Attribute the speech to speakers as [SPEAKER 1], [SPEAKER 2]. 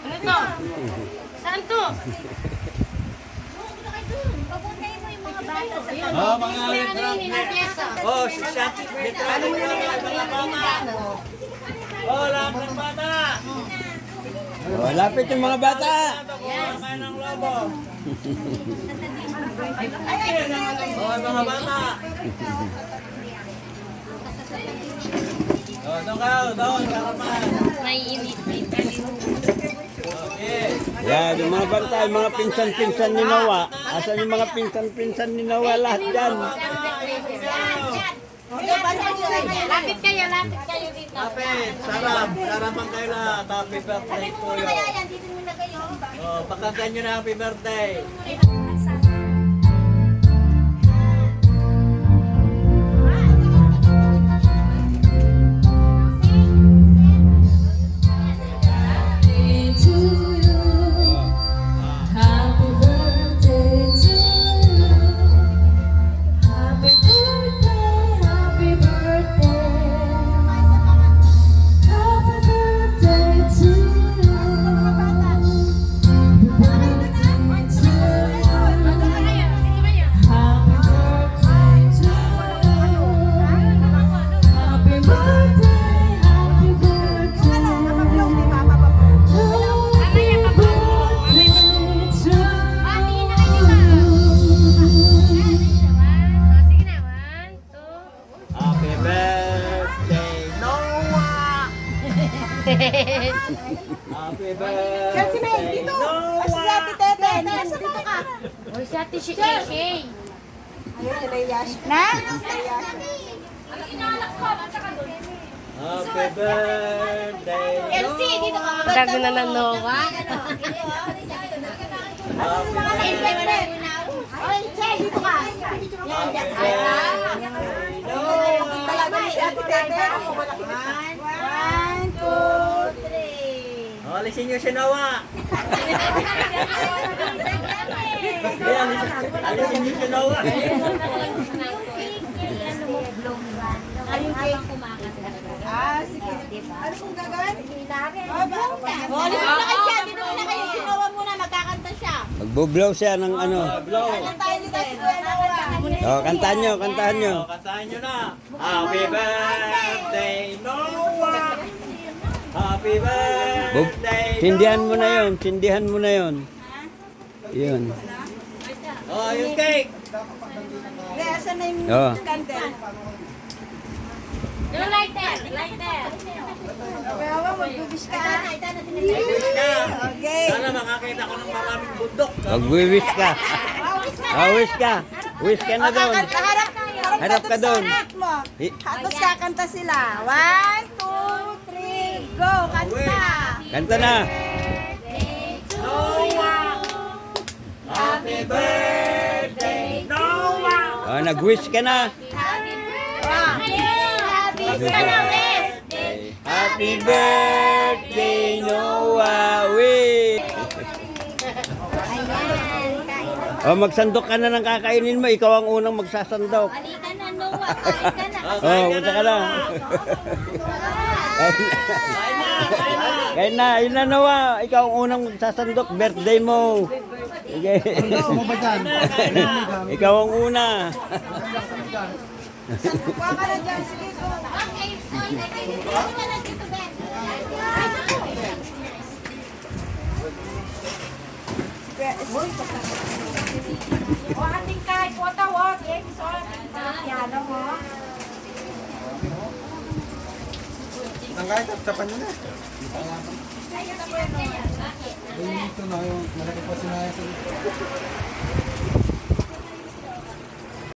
[SPEAKER 1] Ano to? Saan to?
[SPEAKER 2] Papuntahin mo yung mga bata sa
[SPEAKER 3] Oh, mga letra.
[SPEAKER 1] Pinapiyesa.
[SPEAKER 3] Oh, letra mga bata. Oh, lahat ng bata.
[SPEAKER 4] Oh, lapit yung mga bata.
[SPEAKER 3] Kumain ng lobo. Oh, mga bata. Oh, doon kayo, doon, karapan.
[SPEAKER 1] Naiinit.
[SPEAKER 3] Okay.
[SPEAKER 4] Yan, yung mga bata, yung mga pinsan-pinsan ni Noah. Asan yung mga pinsan-pinsan ni Noah? Lahat yan.
[SPEAKER 1] Lapit kayo dito.
[SPEAKER 3] Lapit, sarap. Sarapan kayo lahat. Happy birthday po yun.
[SPEAKER 2] yan, dito mo na kayo.
[SPEAKER 3] Oh, pakanta nyo na happy birthday. Happy birthday, Noah! Happy birthday, Noah!
[SPEAKER 2] Dito ka.
[SPEAKER 1] O, si ate si Shay.
[SPEAKER 2] Na?
[SPEAKER 3] Happy birthday,
[SPEAKER 2] Elsie, dito ka.
[SPEAKER 1] Dago na ng Noah.
[SPEAKER 3] Happy
[SPEAKER 2] Oy, Che, dito ka.
[SPEAKER 3] birthday, Noah!
[SPEAKER 2] Talaga ni Ate Tete. 1, 2, 3.
[SPEAKER 3] Oh, alisin nyo si Noah! Alisin nyo si Noah!
[SPEAKER 2] Sige. Ano pong gagawin? Alis mo na kayo dyan. Dito muna kayo. Sinawa muna. Magkakanta siya.
[SPEAKER 4] Magbublow siya ng ano.
[SPEAKER 2] Kantahan niyo tayo sa
[SPEAKER 4] Oh, kantahan nyo, kantahan nyo.
[SPEAKER 3] Oh, kantahan nyo na! Happy birthday, Noah! Happy birthday,
[SPEAKER 4] Sindihan mo na yun, sindihan mo na yun. Yun.
[SPEAKER 3] Oh, yung cake!
[SPEAKER 2] Asan na yung
[SPEAKER 4] Oh.
[SPEAKER 2] candle?
[SPEAKER 1] Yung lighter.
[SPEAKER 2] Kaya mag-wish ka.
[SPEAKER 3] Wish ka!
[SPEAKER 2] Okay.
[SPEAKER 3] Sana makakita ko ng maraming bundok.
[SPEAKER 4] Mag-wish ka. Oh, wish ka. Wish ka na doon. Harap ka doon.
[SPEAKER 2] Tapos kakanta sila. 1, 2, 3, go! Kanta!
[SPEAKER 4] Kanta na.
[SPEAKER 3] Noah! Happy birthday, Noah!
[SPEAKER 4] Oh, nag-wish ka na. Happy birthday, Noah. Wish. Oh, magsandok ka na ng kakainin mo. Ikaw ang unang magsasandok.
[SPEAKER 2] Halika na, Noah. Kain ka na.
[SPEAKER 4] Oh, punta ka na. Kaya na, yun na Noah. Ikaw ang unang magsasandok. Birthday mo. Sige. Ikaw ang una.
[SPEAKER 2] Kuha ka na dyan. Sige, go. Okay, so dito ka na dito, Ben.
[SPEAKER 1] O, ating kahit photo, wag. So, piano mo.
[SPEAKER 5] Ang kahit tapan nyo na. Ito na yung malaki pa sinaya sa